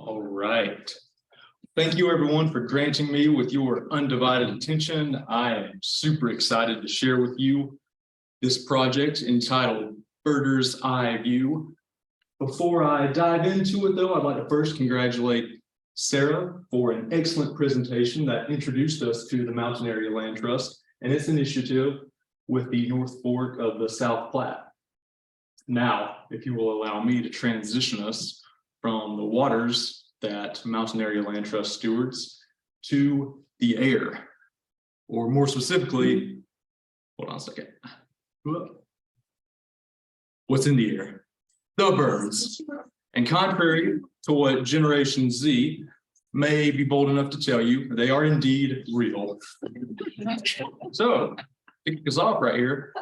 All right. Thank you everyone for granting me with your undivided attention. I am super excited to share with you this project entitled Birders Eye View. Before I dive into it though, I'd like to first congratulate Sarah for an excellent presentation that introduced us to the Mountain Area Land Trust and its initiative with the North Fork of the South Platte. Now, if you will allow me to transition us from the waters that Mountain Area Land Trust stewards to the air, or more specifically, hold on a second. What's in the air? The birds. And contrary to what Generation Z may be bold enough to tell you, they are indeed real. So, to kick us off right here,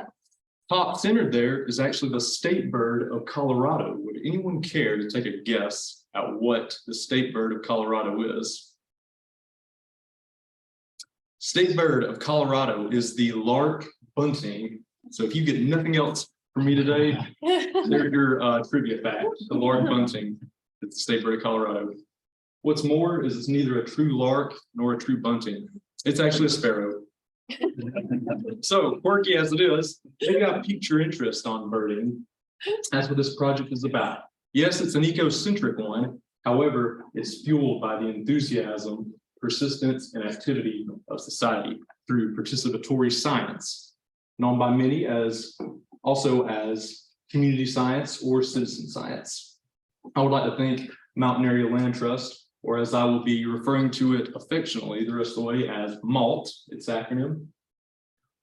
top centered there is actually the state bird of Colorado. Would anyone care to take a guess at what the state bird of Colorado is? State bird of Colorado is the lark bunting. So if you get nothing else from me today, there's your trivia fact. The lark bunting is the state bird of Colorado. What's more is it's neither a true lark nor a true bunting. It's actually a sparrow. So quirky as it is, maybe I've piqued your interest on birding. That's what this project is about. Yes, it's an eco-centric one. However, it's fueled by the enthusiasm, persistence, and activity of society through participatory science, known by many as also as community science or citizen science. I would like to thank Mountain Area Land Trust, or as I will be referring to it affectionately the rest of the way as MALT, its acronym,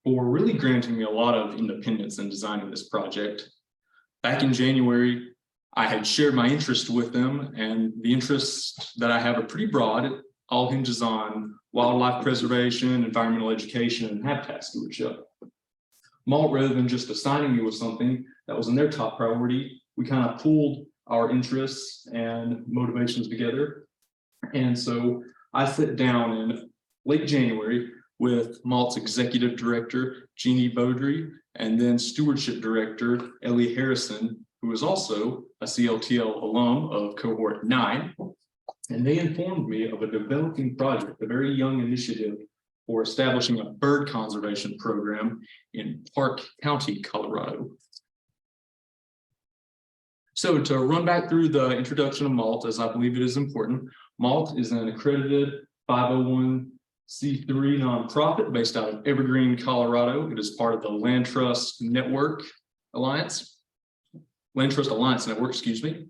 for really granting me a lot of independence in designing this project. Back in January, I had shared my interest with them, and the interests that I have are pretty broad. It all hinges on wildlife preservation, environmental education, and habitat stewardship. MALT, rather than just assigning me with something that was in their top priority, we kind of pooled our interests and motivations together. And so I sat down in late January with MALT's executive director, Jeannie Beaudry, and then stewardship director, Ellie Harrison, who is also a CLTL alum of cohort 9. And they informed me of a developing project, a very young initiative for establishing a bird conservation program in Park County, Colorado. So to run back through the introduction of MALT, as I believe it is important, MALT is an accredited 501c3 nonprofit based out of Evergreen, Colorado. It is part of the Land Trust Alliance Network, excuse me.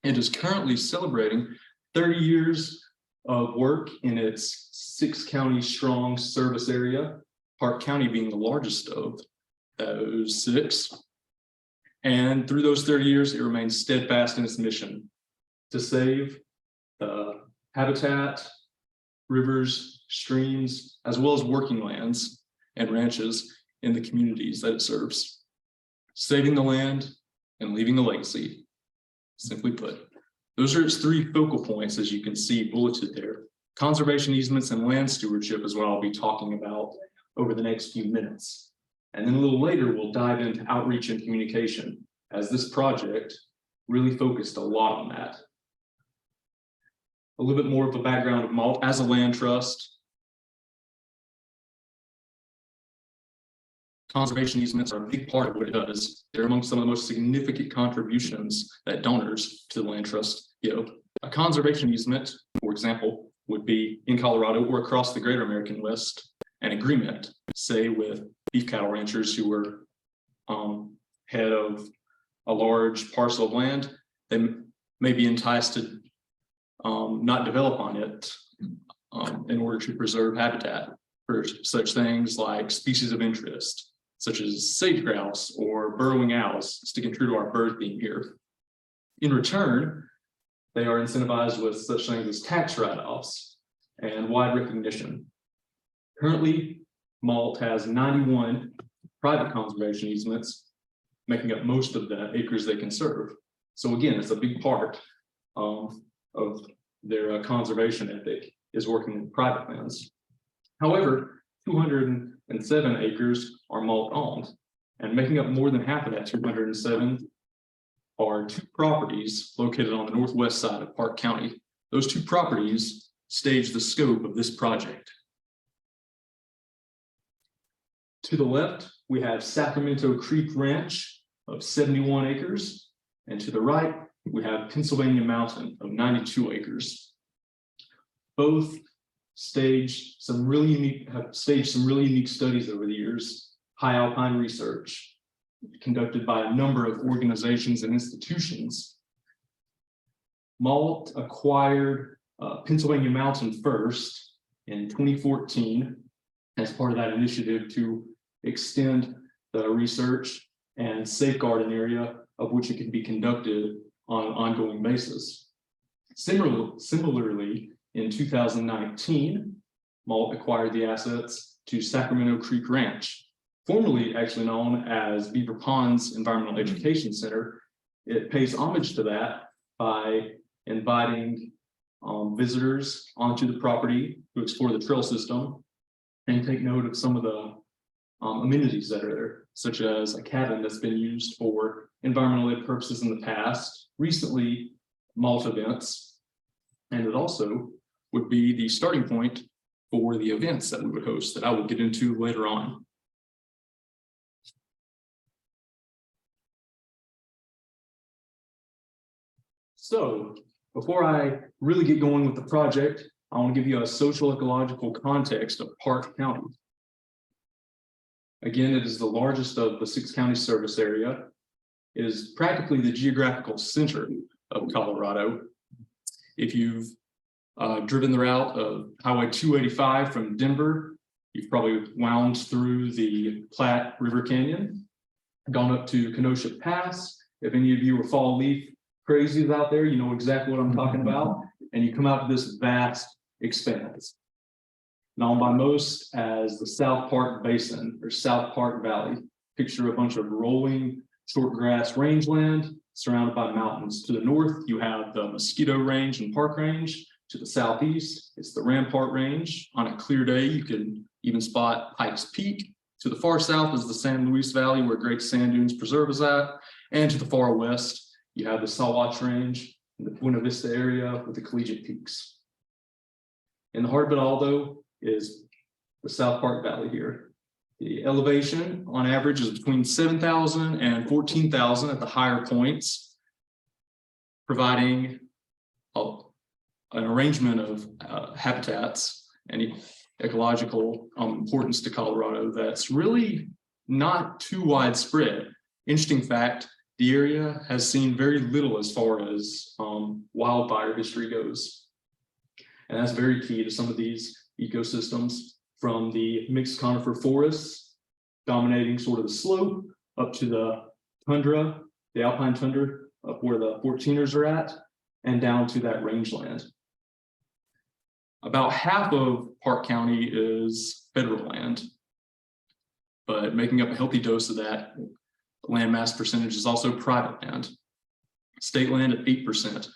It is currently celebrating 30 years of work in its 6-county strong service area, Park County being the largest of those 6. And through those 30 years, it remains steadfast in its mission to save the habitat, rivers, streams, as well as working lands and ranches in the communities that it serves. Saving the land and leaving a legacy, simply put. Those are its 3 focal points, as you can see bulleted there. Conservation easements and land stewardship is what I'll be talking about over the next few minutes. And then a little later, we'll dive into outreach and communication, as this project really focused a lot on that. A little bit more of a background of MALT as a land trust. Conservation easements are a big part of what it does. They're among some of the most significant contributions that donors to the land trust give. A conservation easement, for example, would be in Colorado or across the greater American West, an agreement, say with beef cattle ranchers who were head of a large parcel of land. They may be enticed to not develop on it in order to preserve habitat for such things like species of interest, such as sage grouse or burrowing owls, sticking true to our bird theme here. In return, they are incentivized with such things as tax write-offs and wide recognition. Currently, MALT has 91 private conservation easements, making up most of the acres they can serve. So again, it's a big part of their conservation ethic is working with private lands. However, 207 acres are MALT owned, and making up more than half of that 207 are 2 properties located on the northwest side of Park County. those two properties stage the scope of this project. To the left, we have Sacramento Creek Ranch of 71 acres, and to the right, we have Pennsylvania Mountain of 92 acres. Both have staged some really unique studies over the years. High alpine research conducted by a number of organizations and institutions. Malt acquired Pennsylvania Mountain first in 2014 as part of that initiative to extend the research and safeguard an area of which it can be conducted on an ongoing basis. Similarly, in 2019, Malt acquired the assets to Sacramento Creek Ranch, formerly actually known as Beaver Ponds Environmental Education Center. It pays homage to that by inviting visitors onto the property to explore the trail system and take note of some of the amenities that are there, such as a cabin that's been used for environmental ed purposes in the past, recently Malt events, and it also would be the starting point for the events that we would host that I will get into later on. So before I really get going with the project, I want to give you a social ecological context of Park County. Again, it is the largest of the 6 county service area. It is practically the geographical center of Colorado. If you've driven the route of Highway 285 from Denver, you've probably wound through the Platte River Canyon, gone up to Kenosha Pass. If any of you are fall leaf crazies out there, you know exactly what I'm talking about. And you come out to this vast expanse, known by most as the South Park Basin or South Park Valley. Picture a bunch of rolling short grass rangeland surrounded by mountains. To the north, you have the Mosquito Range and Park Range. To the southeast, it's the Rampart Range. On a clear day, you can even spot Pikes Peak. To the far south is the San Luis Valley, where Great Sand Dunes Preserve is at. And to the far west, you have the Sawatch Range in the Buena Vista area with the Collegiate Peaks. In the heart of it all, though, is the South Park Valley here. The elevation on average is between 7,000 and 14,000 at the higher points, providing an arrangement of habitats and ecological importance to Colorado that's really not too widespread. Interesting fact, the area has seen very little as far as wildfire history goes. And that's very key to some of these ecosystems, from the mixed conifer forests dominating sort of the slope up to the tundra, the alpine tundra up where the 14ers are at, and down to that rangeland. About half of Park County is federal land, but making up a healthy dose of that land mass percentage is also private land. State land at 8%,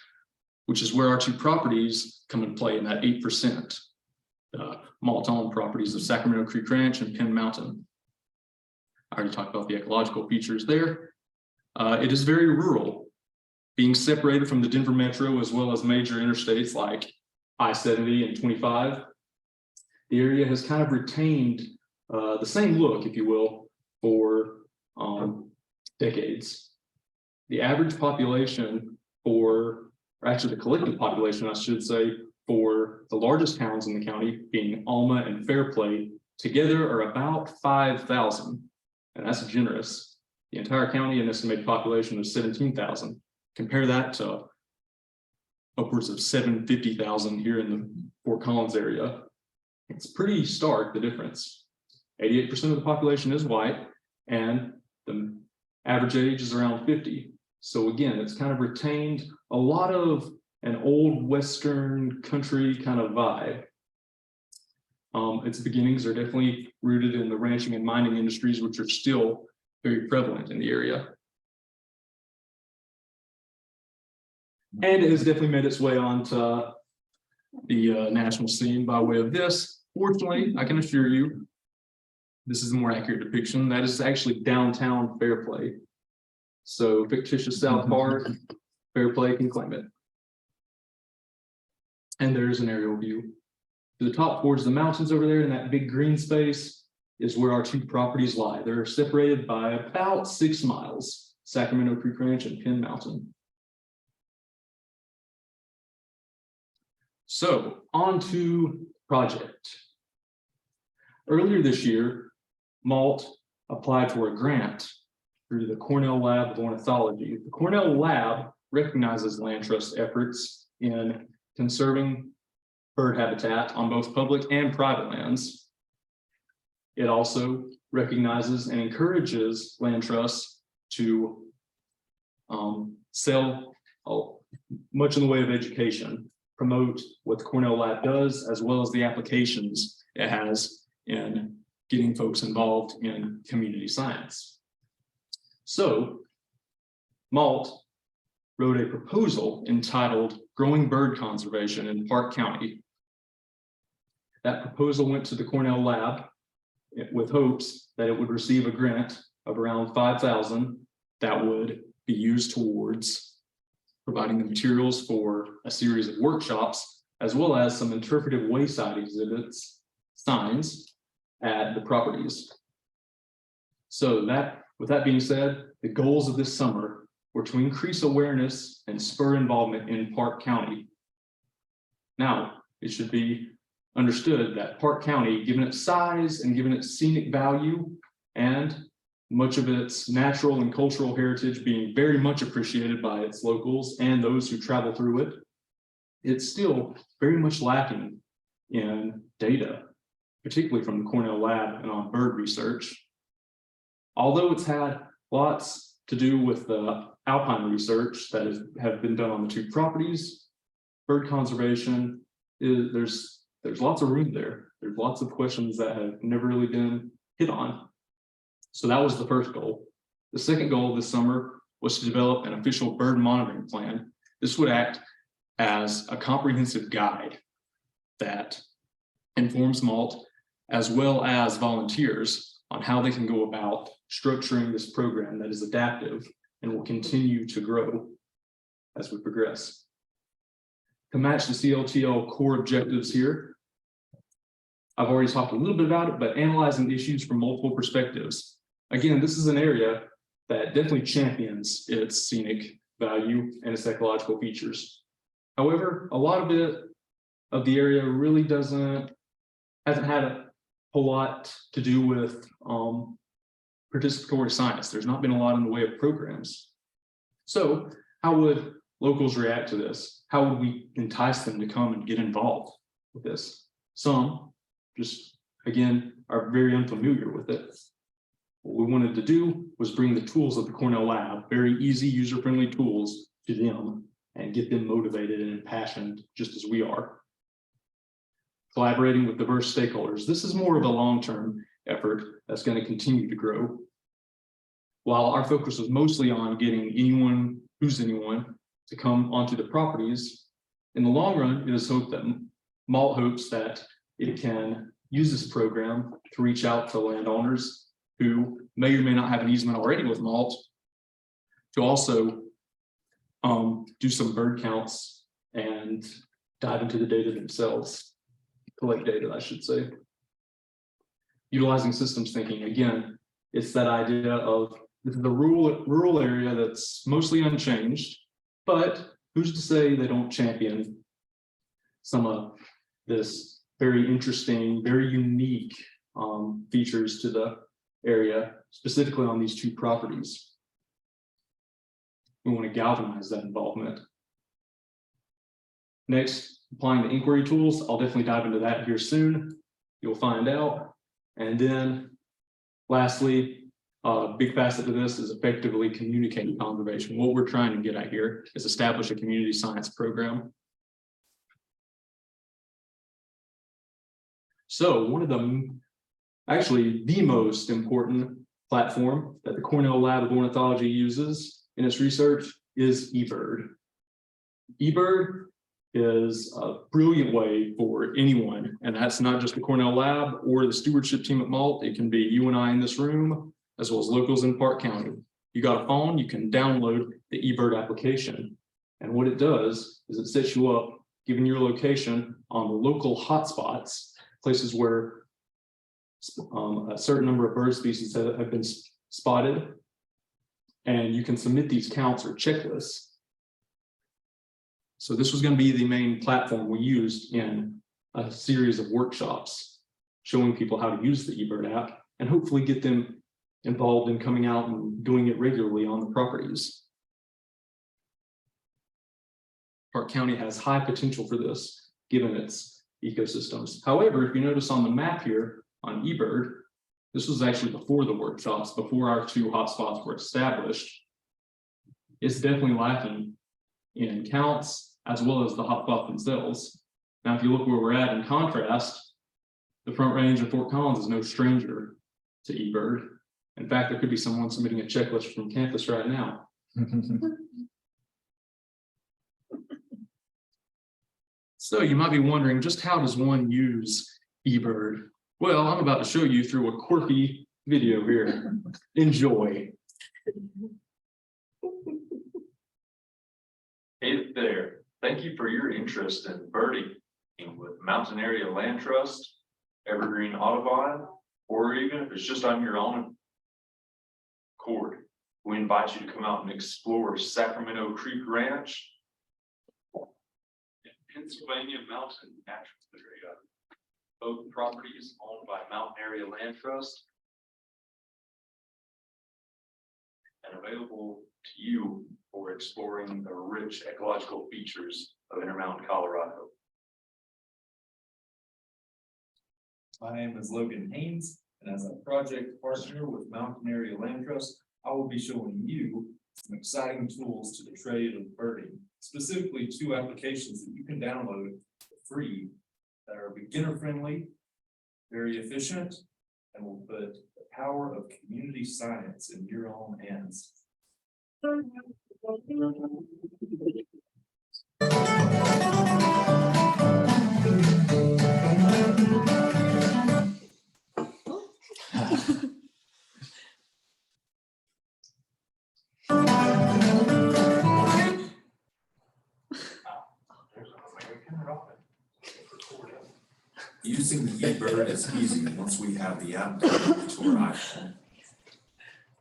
which is where our two properties come into play in that 8%. Malt-owned properties of Sacramento Creek Ranch and Penn Mountain. I already talked about the ecological features there. It is very rural, being separated from the Denver metro as well as major interstates like I-70 and 25. The area has kind of retained the same look, if you will, for decades. The average population or actually the collective population, I should say, for the largest towns in the county, being Alma and Fairplay, together are about 5,000, and that's generous. The entire county, an estimated population of 17,000. Compare that to upwards of 750,000 here in the Fort Collins area. It's pretty stark, the difference. 88% of the population is white, and the average age is around 50. So again, it's kind of retained a lot of an old Western country kind of vibe. Its beginnings are definitely rooted in the ranching and mining industries, which are still very prevalent in the area. And it has definitely made its way onto the national scene by way of this. Fortunately, I can assure you, this is a more accurate depiction. That is actually downtown Fairplay. So fictitious South Park, Fairplay can claim it. And there's an aerial view. To the top towards the mountains over there in that big green space is where our two properties lie. They're separated by about 6 miles, Sacramento Creek Ranch and Penn Mountain. So on to project. Earlier this year, Malt applied for a grant through the Cornell Lab of Ornithology. The Cornell Lab recognizes land trust efforts in conserving bird habitat on both public and private lands. It also recognizes and encourages land trusts to sell much in the way of education, promote what the Cornell Lab does, as well as the applications it has in getting folks involved in community science. So, Malt wrote a proposal entitled Growing Bird Conservation in Park County. That proposal went to the Cornell Lab with hopes that it would receive a grant of around $5,000 that would be used towards providing the materials for a series of workshops, as well as some interpretive wayside exhibits, signs at the properties. So with that being said, the goals of this summer were to increase awareness and spur involvement in Park County. Now, it should be understood that Park County, given its size and given its scenic value and much of its natural and cultural heritage being very much appreciated by its locals and those who travel through it, it's still very much lacking in data, particularly from the Cornell Lab and on bird research. Although it's had lots to do with the alpine research that have been done on the two properties, bird conservation, there's lots of room there. There's lots of questions that have never really been hit on. So that was the first goal. The second goal this summer was to develop an official bird monitoring plan. This would act as a comprehensive guide that informs Malt as well as volunteers on how they can go about structuring this program that is adaptive and will continue to grow as we progress. To match the CLTL core objectives here, I've already talked a little bit about it, but analyzing issues from multiple perspectives. Again, this is an area that definitely champions its scenic value and its ecological features. However, a lot of the area really hasn't had a whole lot to do with participatory science. There's not been a lot in the way of programs. So how would locals react to this? How would we entice them to come and get involved with this? Some just, again, are very unfamiliar with it. What we wanted to do was bring the tools of the Cornell Lab, very easy, user-friendly tools, to them and get them motivated and impassioned just as we are. Collaborating with diverse stakeholders. This is more of a long-term effort that's going to continue to grow. While our focus was mostly on getting anyone to come onto the properties, in the long run, it is hoped that Malt hopes that it can use this program to reach out to landowners who may or may not have an easement already with Malt, to also do some bird counts and dive into the data themselves, collect data, I should say. Utilizing systems thinking, again, it's that idea of this is a rural area that's mostly unchanged, but who's to say they don't champion some of this very interesting, very unique features to the area, specifically on these two properties. We want to galvanize that involvement. Next, applying the inquiry tools. I'll definitely dive into that here soon. You'll find out. And then lastly, a big facet of this is effectively communicating conservation. What we're trying to get at here is establish a community science program. So one of them, actually the most important platform that the Cornell Lab of Ornithology uses in its research is eBird. eBird is a brilliant way for anyone, and that's not just the Cornell Lab or the stewardship team at Malt. It can be you and I in this room, as well as locals in Park County. You got a phone, you can download the eBird application. And what it does is it sets you up, given your location on the local hotspots, places where a certain number of bird species have been spotted, and you can submit these counts or checklists. So this was going to be the main platform we used in a series of workshops, showing people how to use the eBird app and hopefully get them involved in coming out and doing it regularly on the properties. Park County has high potential for this, given its ecosystems. However, if you notice on the map here on eBird, this was actually before the workshops, before our 2 hotspots were established. It's definitely lacking in counts as well as the hotspots themselves. Now, if you look where we're at in contrast, the Front Range of Fort Collins is no stranger to eBird. In fact, there could be someone submitting a checklist from campus right now. So you might be wondering, just how does one use eBird? Well, I'm about to show you through a quirky video here. Enjoy. Hey there, thank you for your interest in birding with Mountain Area Land Trust, Evergreen Audubon, or even if it's just on your own accord. We invite you to come out and explore Sacramento Creek Ranch and Pennsylvania Mountain Natural Area. Both properties owned by Mountain Area Land Trust and available to you for exploring the rich ecological features of Intermountain, Colorado. My name is Logan Haynes, and as a project partner with Mountain Area Land Trust, I will be showing you some exciting tools to the trade of birding, specifically 2 applications that you can download for free that are beginner friendly, very efficient, and will put the power of community science in your own hands. Using the eBird is easy once we have the app downloaded to our iPhone.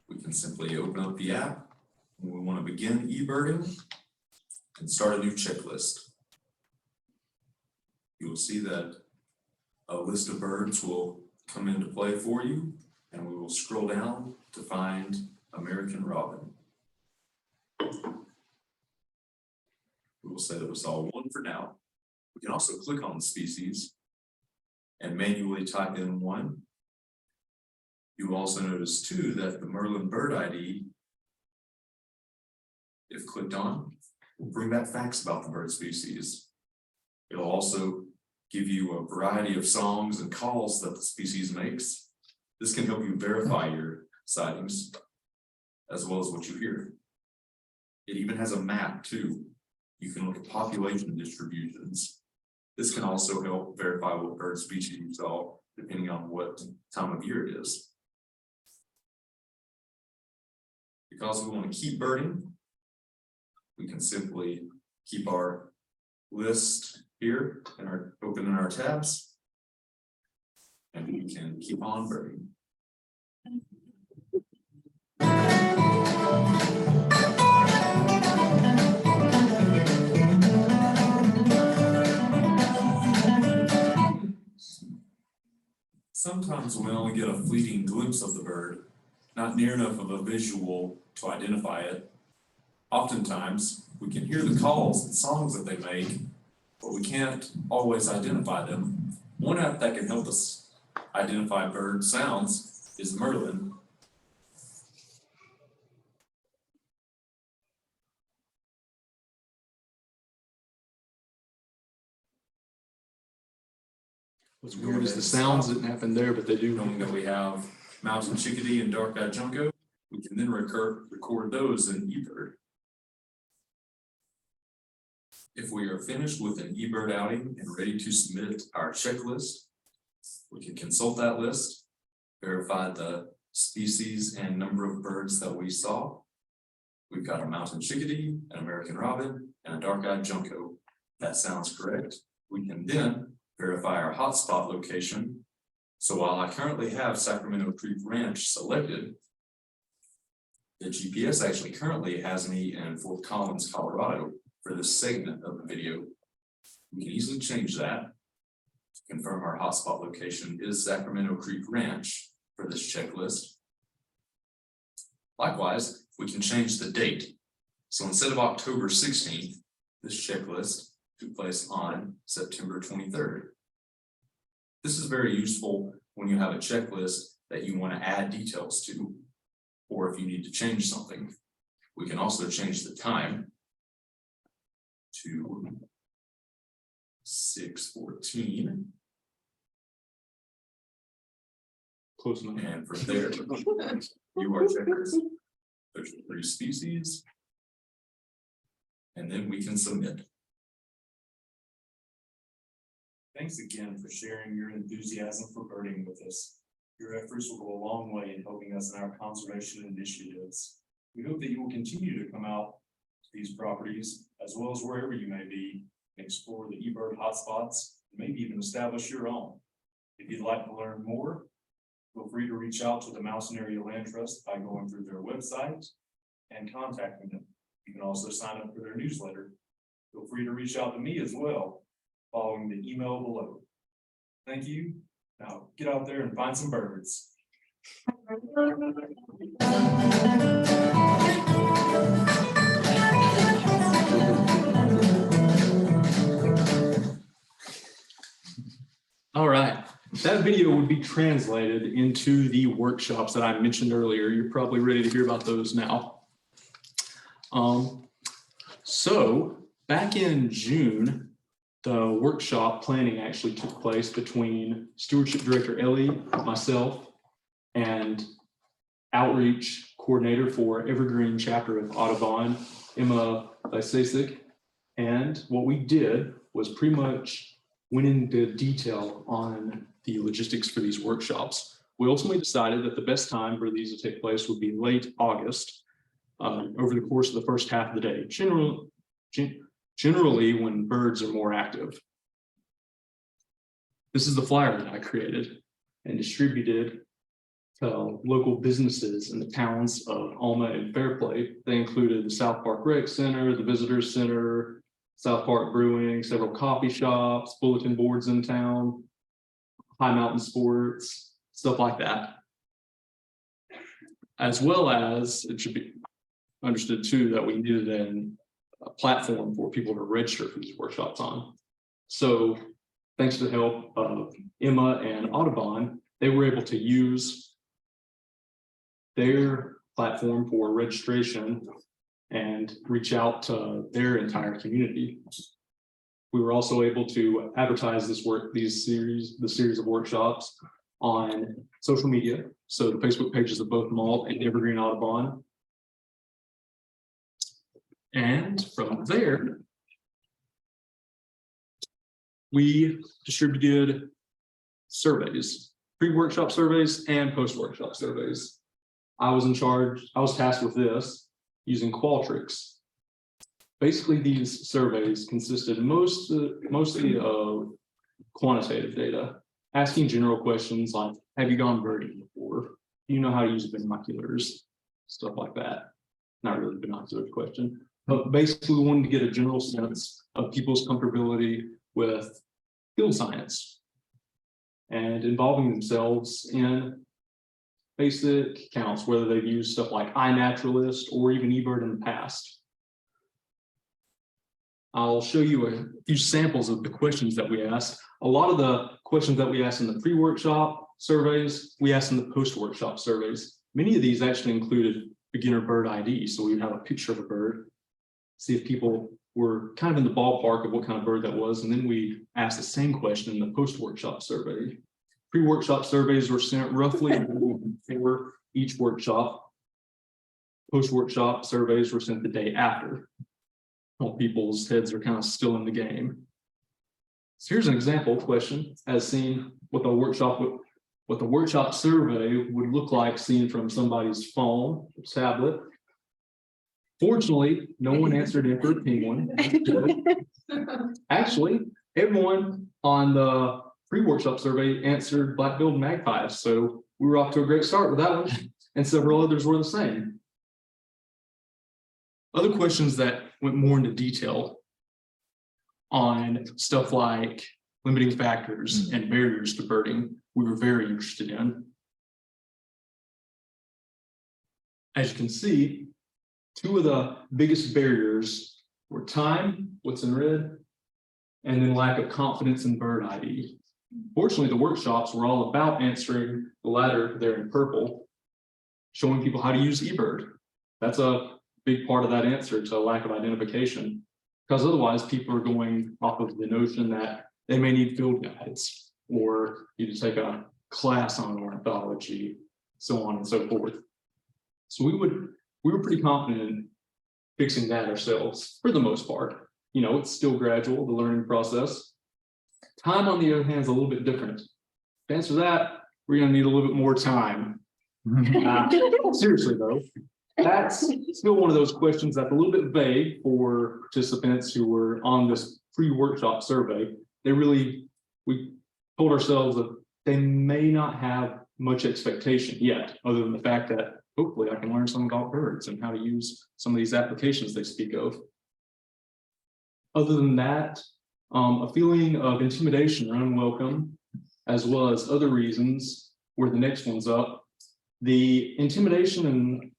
We can simply open up the app when we want to begin eBirding and start a new checklist. You will see that a list of birds will come into play for you, and we will scroll down to find American robin. We will set aside 1 for now. We can also click on the species and manually type in 1. You will also notice too that the Merlin bird ID, if clicked on, will bring back facts about the bird species. It'll also give you a variety of songs and calls that the species makes. This can help you verify your sightings as well as what you hear. It even has a map too. You can look at population distributions. This can also help verify what bird species you saw, depending on what time of year it is. Because we want to keep birding, we can simply keep our list here and open in our tabs, and we can keep on birding. Sometimes we only get a fleeting glimpse of the bird, not near enough of a visual to identify it. Oftentimes, we can hear the calls and songs that they make, but we can't always identify them. One app that can help us identify bird sounds is Merlin. What's weird is the sounds that happen there, but they do. Knowing that we have mountain chickadee and dark-eyed junco, we can then record those in eBird. If we are finished with an eBird outing and ready to submit our checklist, we can consult that list, verify the species and number of birds that we saw. We've got a mountain chickadee, an American robin, and a dark-eyed junco. That sounds correct. We can then verify our hotspot location. So while I currently have Sacramento Creek Ranch selected, the GPS actually currently has me in Fort Collins, Colorado for this segment of the video. We can easily change that to confirm our hotspot location is Sacramento Creek Ranch for this checklist. Likewise, we can change the date. So instead of October 16th, this checklist took place on September 23rd. This is very useful when you have a checklist that you want to add details to, or if you need to change something. We can also change the time to 6:14. Close enough. And from there, you are checkers. There's 3 species. And then we can submit. Thanks again for sharing your enthusiasm for birding with us. Your efforts will go a long way in helping us in our conservation initiatives. We hope that you will continue to come out to these properties, as well as wherever you may be, and explore the eBird hotspots, and maybe even establish your own. If you'd like to learn more, feel free to reach out to the Mountain Area Land Trust by going through their website and contacting them. You can also sign up for their newsletter. Feel free to reach out to me as well, following the email below. Thank you. Now get out there and find some birds. All right, that video would be translated into the workshops that I mentioned earlier. You're probably ready to hear about those now. So back in June, the workshop planning actually took place between Stewardship Director Ellie, myself, and Outreach Coordinator for Evergreen Chapter of Audubon, Emma Lysasik. And what we did was pretty much went into detail on the logistics for these workshops. We ultimately decided that the best time for these to take place would be late August, over the course of the first half of the day, generally when birds are more active. This is the flyer that I created and distributed to local businesses in the towns of Alma and Fairplay. They included the South Park Rec Center, the Visitors Center, South Park Brewing, several coffee shops, bulletin boards in town, High Mountain Sports, stuff like that. As well as, it should be understood too, that we needed a platform for people to register for these workshops on. So thanks to the help of Emma and Audubon, they were able to use their platform for registration and reach out to their entire community. We were also able to advertise the series of workshops on social media. So the Facebook pages of both Malt and Evergreen Audubon. And from there, we distributed surveys, pre-workshop surveys and post-workshop surveys. I was tasked with this using Qualtrics. Basically, these surveys consisted mostly of quantitative data, asking general questions like, have you gone birding before? Do you know how to use binoculars? Stuff like that. Not really a binoculars question, but basically we wanted to get a general sense of people's comfortability with field science and involving themselves in basic accounts, whether they've used stuff like iNaturalist or even eBird in the past. I'll show you a few samples of the questions that we asked. A lot of the questions that we asked in the pre-workshop surveys, we asked in the post-workshop surveys. Many of these actually included beginner bird ID, so we'd have a picture of a bird, see if people were kind of in the ballpark of what kind of bird that was, and then we asked the same question in the post-workshop survey. Pre-workshop surveys were sent roughly for each workshop. Post-workshop surveys were sent the day after. While people's heads are kind of still in the game. So here's an example question as seen what the workshop survey would look like seen from somebody's phone, tablet. Fortunately, no one answered Emperor Penguin. Actually, everyone on the pre-workshop survey answered black-billed magpies, so we were off to a great start with that one, and several others were the same. Other questions that went more into detail on stuff like limiting factors and barriers to birding, we were very interested in. As you can see, two of the biggest barriers were time, what's in red, and then lack of confidence in bird ID. Fortunately, the workshops were all about answering the latter there in purple, showing people how to use eBird. That's a big part of that answer to lack of identification, because otherwise people are going off of the notion that they may need field guides or need to take a class on ornithology, so on and so forth. So we were pretty confident in fixing that ourselves for the most part. You know, it's still gradual, the learning process. Time, on the other hand, is a little bit different. To answer that, we're going to need a little bit more time. Seriously though, that's still one of those questions that's a little bit vague for participants who were on this pre-workshop survey. We told ourselves that they may not have much expectation yet, other than the fact that hopefully I can learn something about birds and how to use some of these applications they speak of. Other than that, a feeling of intimidation or unwelcome, as well as other reasons, where the next one's up. The intimidation and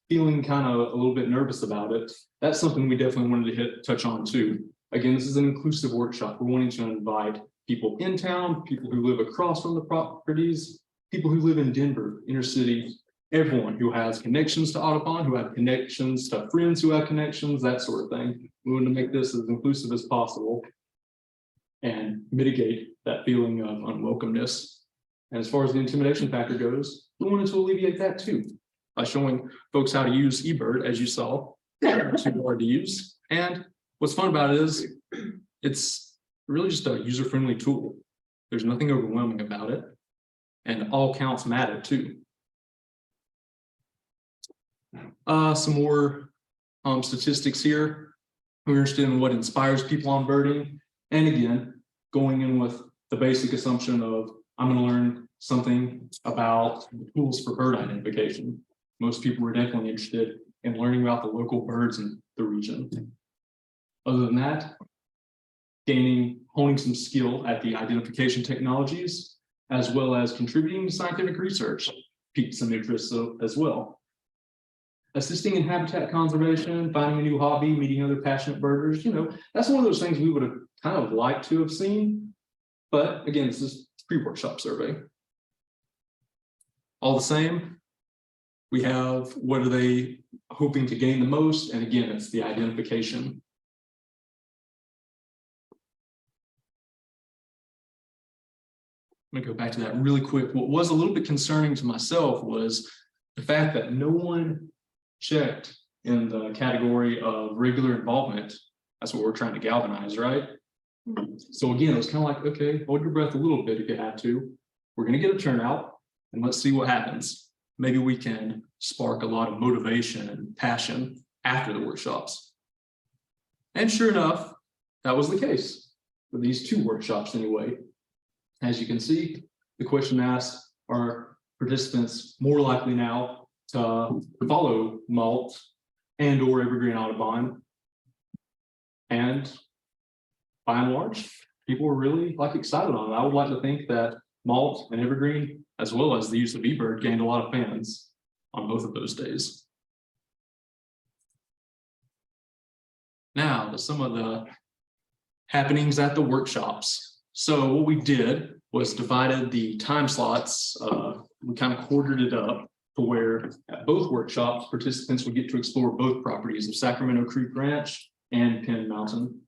feeling kind of a little bit nervous about it, that's something we definitely wanted to touch on too. Again, this is an inclusive workshop. We're wanting to invite people in town, people who live across from the properties, people who live in Denver, inner city, everyone who has connections to Audubon, who have connections to friends who have connections, that sort of thing. We want to make this as inclusive as possible and mitigate that feeling of unwelcomeness. And as far as the intimidation factor goes, we wanted to alleviate that too, by showing folks how to use eBird, as you saw, too hard to use. And what's fun about it is it's really just a user-friendly tool. There's nothing overwhelming about it, and all counts matter too. Some more statistics here. We're interested in what inspires people on birding. And again, going in with the basic assumption of I'm going to learn something about the tools for bird identification. Most people were definitely interested in learning about the local birds in the region. Other than that, honing some skill at the identification technologies, as well as contributing to scientific research, piqued some interest as well. Assisting in habitat conservation, finding a new hobby, meeting other passionate birders, that's one of those things we would have kind of liked to have seen. But again, this is a pre-workshop survey. All the same, we have what are they hoping to gain the most? And again, it's the identification. I'm gonna go back to that really quick. What was a little bit concerning to myself was the fact that no one checked in the category of regular involvement. That's what we're trying to galvanize, right? So again, it was kind of like, okay, hold your breath a little bit if you had to. We're going to get a turnout and let's see what happens. Maybe we can spark a lot of motivation and passion after the workshops. And sure enough, that was the case for these two workshops anyway. As you can see, the question asked, are participants more likely now to follow malt and or evergreen Audubon? And by and large, people were really excited on it. I would like to think that malt and evergreen, as well as the use of eBird, gained a lot of fans on both of those days. Now to some of the happenings at the workshops. So what we did was divided the time slots. We kind of quartered it up to where at both workshops, participants would get to explore both properties of Sacramento Creek Ranch and Penn Mountain.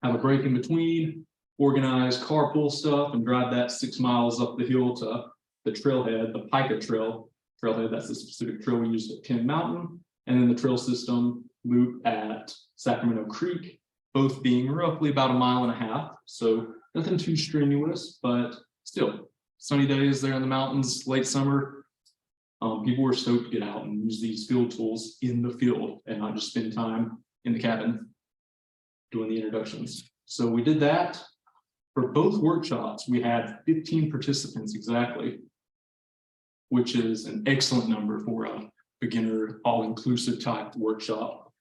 Have a break in between, organize carpool stuff, and drive that 6 miles up the hill to the trailhead, the Pica trailhead. That's the specific trail we used at Penn Mountain, and then the trail system loop at Sacramento Creek, both being roughly about 1.5 miles. So nothing too strenuous, but still sunny days there in the mountains, late summer. People were stoked to get out and use these field tools in the field and not just spend time in the cabin doing the introductions. So we did that. For both workshops, we had 15 participants exactly, which is an excellent number for a beginner, all-inclusive type workshop.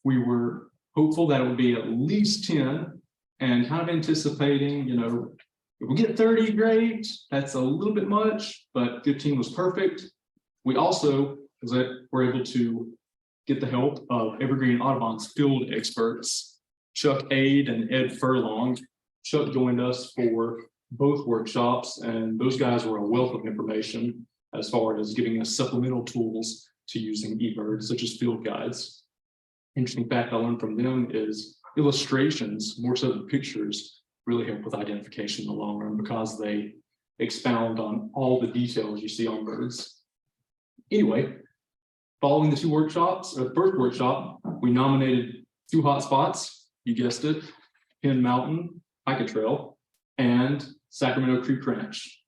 We were hopeful that it would be at least 10 and kind of anticipating, you know, if we get 30, great, that's a little bit much, but 15 was perfect. We also were able to get the help of Evergreen Audubon's field experts, Chuck Aid and Ed Furlong. Chuck joined us for both workshops, and those guys were a wealth of information as far as giving us supplemental tools to using eBird, such as field guides. Interesting fact I learned from them is illustrations, more so than pictures, really help with identification in the long run because they expound on all the details you see on birds. Anyway, following the two workshops, or the first workshop, we nominated 2 hotspots, you guessed it, Penn Mountain, Hike Trail, and Sacramento Creek Ranch.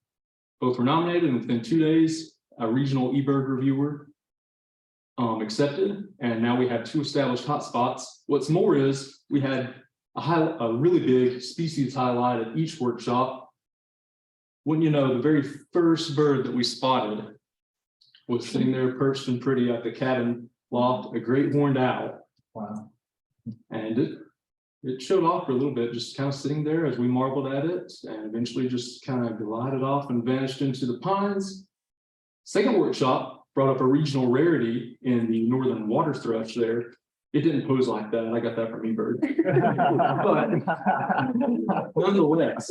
Both were nominated, and within 2 days, a regional eBird reviewer accepted, and now we have 2 established hotspots. What's more is we had a really big species highlight at each workshop. When you know, the very first bird that we spotted was sitting there perched and pretty at the cabin loft, a great horned owl. Wow. And it showed off for a little bit, just kind of sitting there as we marveled at it, and eventually just kind of glided off and vanished into the pines. Second workshop brought up a regional rarity in the northern water thrush there. It didn't pose like that. I got that from eBird. But nonetheless,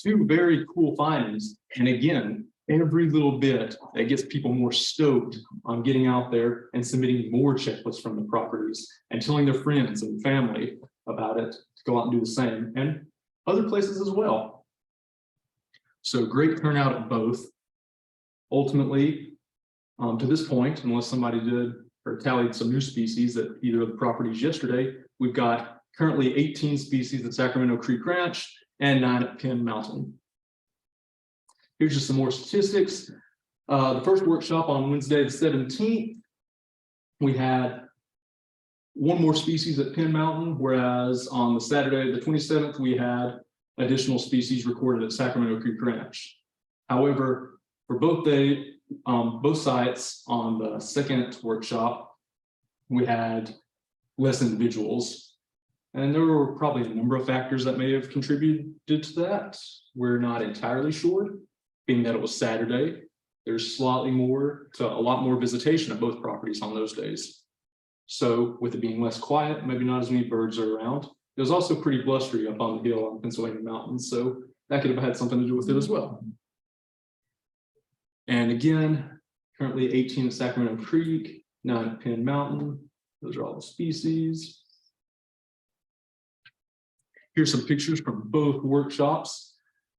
2 very cool findings. And again, every little bit that gets people more stoked on getting out there and submitting more checklists from the properties and telling their friends and family about it to go out and do the same, and other places as well. So great turnout at both. Ultimately, to this point, unless somebody did or tallied some new species at either of the properties yesterday, we've got currently 18 species at Sacramento Creek Ranch and 9 at Penn Mountain. Here's just some more statistics. The first workshop on Wednesday the 17th, we had 1 more species at Penn Mountain, whereas on the Saturday the 27th, we had additional species recorded at Sacramento Creek Ranch. However, for both sites on the second workshop, we had less individuals. And there were probably a number of factors that may have contributed to that. We're not entirely sure, being that it was Saturday. There's a lot more visitation at both properties on those days. So with it being less quiet, maybe not as many birds are around. It was also pretty blustery up on the hill on Pennsylvania Mountains, so that could have had something to do with it as well. And again, currently 18 at Sacramento Creek, 9 at Penn Mountain. Those are all the species. Here's some pictures from both workshops.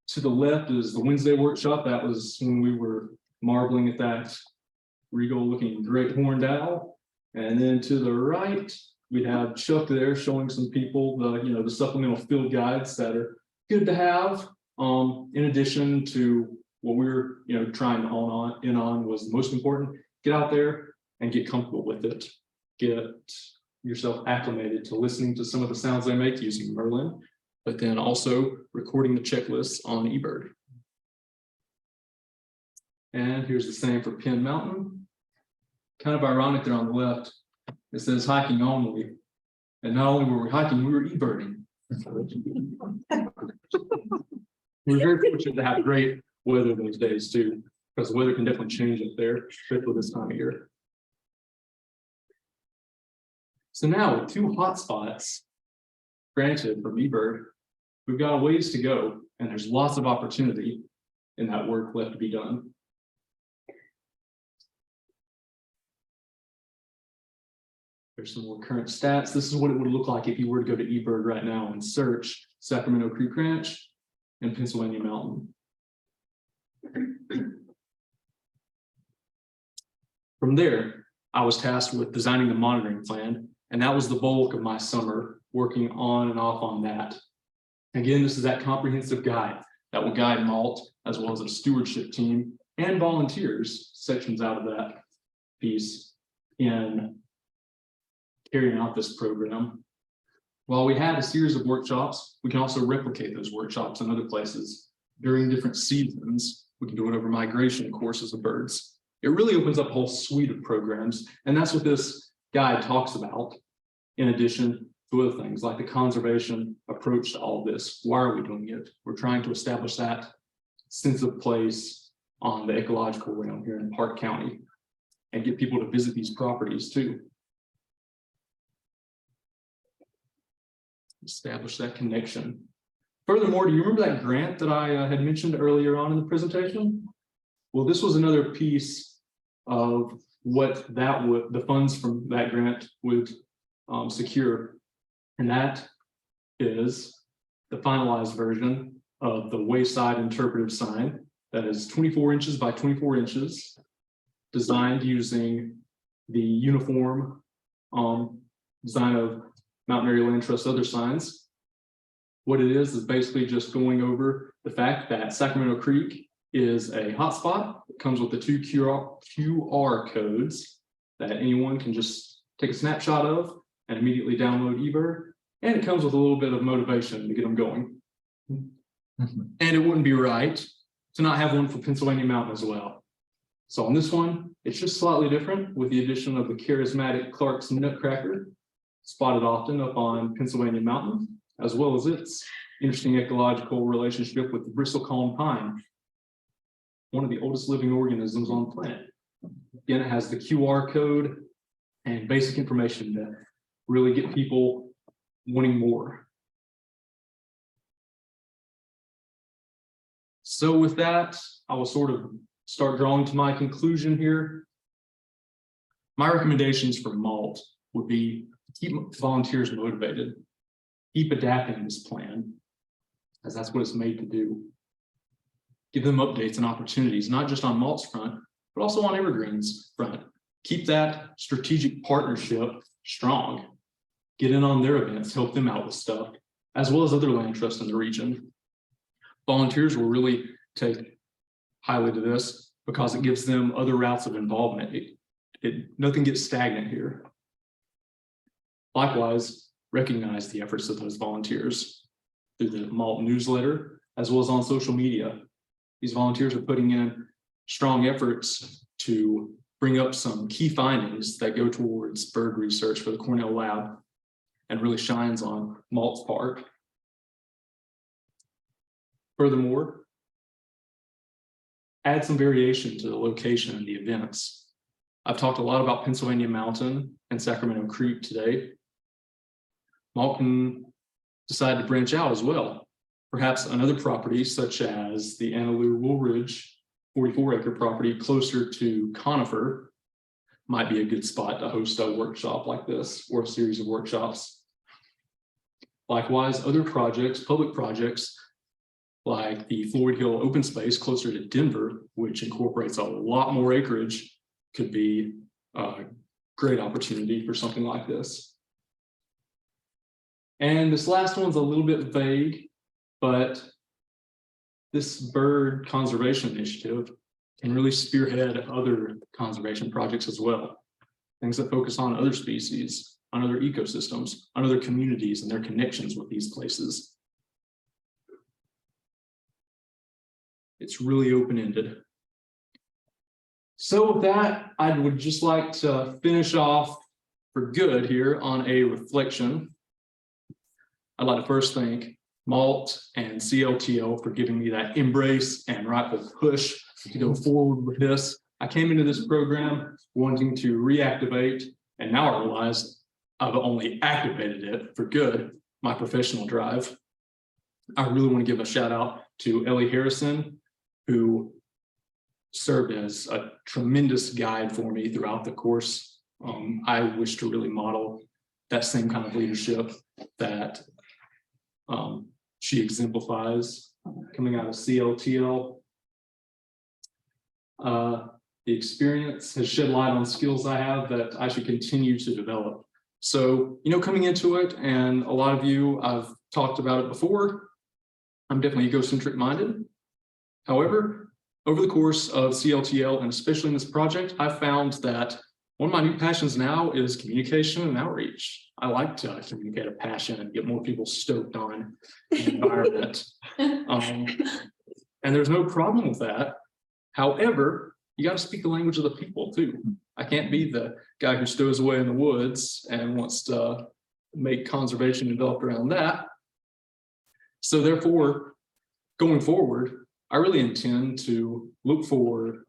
To the left is the Wednesday workshop. That was when we were marveling at that regal looking great horned owl. And then to the right, we have Chuck there showing some people the supplemental field guides that are good to have. In addition to what we're trying to hone in on was the most important. Get out there and get comfortable with it. Get yourself acclimated to listening to some of the sounds they make using Merlin, but then also recording the checklists on eBird. And here's the same for Penn Mountain. Kind of ironic there on the left. It says hiking only. And not only were we hiking, we were eBirding. We're very fortunate to have great weather those days too, because the weather can definitely change up there, especially this time of year. So now with 2 hotspots granted from eBird, we've got a ways to go, and there's lots of opportunity in that work left to be done. There's some more current stats. This is what it would look like if you were to go to eBird right now and search Sacramento Creek Ranch and Pennsylvania Mountain. From there, I was tasked with designing the monitoring plan, and that was the bulk of my summer, working on and off on that. Again, this is that comprehensive guide that will guide Malt as well as a stewardship team and volunteers sections out of that piece in carrying out this program. While we had a series of workshops, we can also replicate those workshops in other places during different seasons. We can do it over migration courses of birds. It really opens up a whole suite of programs, and that's what this guide talks about, in addition to other things like the conservation approach to all of this. Why are we doing it? We're trying to establish that sense of place on the ecological realm here in Park County and get people to visit these properties too. Establish that connection. Furthermore, do you remember that grant that I had mentioned earlier on in the presentation? Well, this was another piece of what that would, the funds from that grant would secure. And that is the finalized version of the wayside interpretive sign that is 24 inches by 24 inches, designed using the uniform design of Mountain Area Land Trust other signs. What it is basically just going over the fact that Sacramento Creek is a hotspot. It comes with the 2 QR codes that anyone can just take a snapshot of and immediately download eBird. And it comes with a little bit of motivation to get them going. And it wouldn't be right to not have one for Pennsylvania Mountain as well. So on this one, it's just slightly different with the addition of the charismatic Clark's Nutcracker, spotted often up on Pennsylvania Mountain, as well as its interesting ecological relationship with the bristlecone pine, one of the oldest living organisms on the planet. Again, it has the QR code and basic information to really get people wanting more. So with that, I will sort of start drawing to my conclusion here. My recommendations for MALT would be keep volunteers motivated, keep adapting this plan, as that's what it's made to do. Give them updates and opportunities, not just on MALT's front, but also on Evergreen's front. Keep that strategic partnership strong. Get in on their events, help them out with stuff, as well as other land trusts in the region. Volunteers will really take highly to this because it gives them other routes of involvement. Nothing gets stagnant here. Likewise, recognize the efforts of those volunteers through the MALT newsletter, as well as on social media. These volunteers are putting in strong efforts to bring up some key findings that go towards bird research for the Cornell Lab and really shines on MALT's part. Furthermore, add some variation to the location and the events. I've talked a lot about Pennsylvania Mountain and Sacramento Creek today. MALT can decide to branch out as well. Perhaps another property such as the Annaloo Woolridge 44-acre property closer to Conifer might be a good spot to host a workshop like this or a series of workshops. Likewise, other projects, public projects, like the Floyd Hill open space closer to Denver, which incorporates a lot more acreage, could be a great opportunity for something like this. And this last one's a little bit vague, but this bird conservation initiative can really spearhead other conservation projects as well. Things that focus on other species, on other ecosystems, on other communities and their connections with these places. It's really open-ended. So with that, I would just like to finish off for good here on a reflection. I'd like to first thank MALT and CLTL for giving me that embrace and rightful push to go forward with this. I came into this program wanting to reactivate, and now I realize I've only activated it for good, my professional drive. I really want to give a shout out to Ellie Harrison, who served as a tremendous guide for me throughout the course. I wish to really model that same kind of leadership that she exemplifies coming out of CLTL. The experience has shed light on skills I have that I should continue to develop. So, coming into it, and a lot of you, I've talked about it before, I'm definitely egocentric minded. However, over the course of CLTL, and especially in this project, I found that one of my new passions now is communication and outreach. I like to communicate a passion and get more people stoked on the environment. And there's no problem with that. However, you got to speak the language of the people too. I can't be the guy who stows away in the woods and wants to make conservation developed around that. So therefore, going forward, I really intend to look for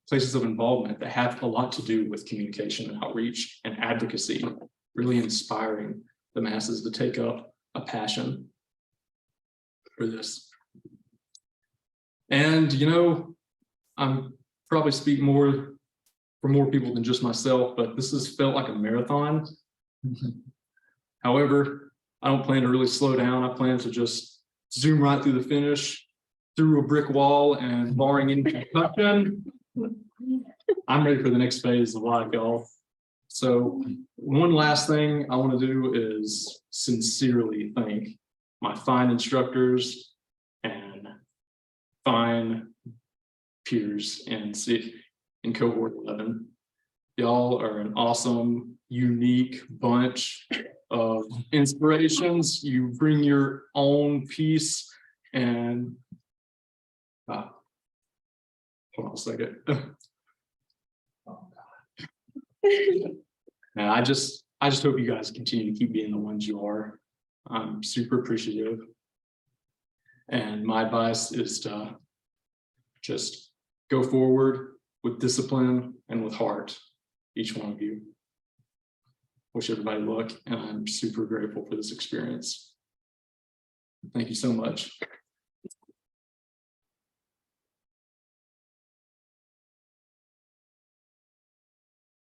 places of involvement that have a lot to do with communication and outreach and advocacy, really inspiring the masses to take up a passion for this. And, you know, I'm probably speak more for more people than just myself, but this has felt like a marathon. However, I don't plan to really slow down. I plan to just zoom right through the finish, through a brick wall, and barring any concussion, I'm ready for the next phase of life, y'all. So one last thing I want to do is sincerely thank my fine instructors and fine peers in cohort 11. Y'all are an awesome, unique bunch of inspirations. You bring your own piece, and hold on a second. And I just hope you guys continue to keep being the ones you are. I'm super appreciative. And my advice is to just go forward with discipline and with heart, each one of you. Wish everybody luck, and I'm super grateful for this experience. Thank you so much.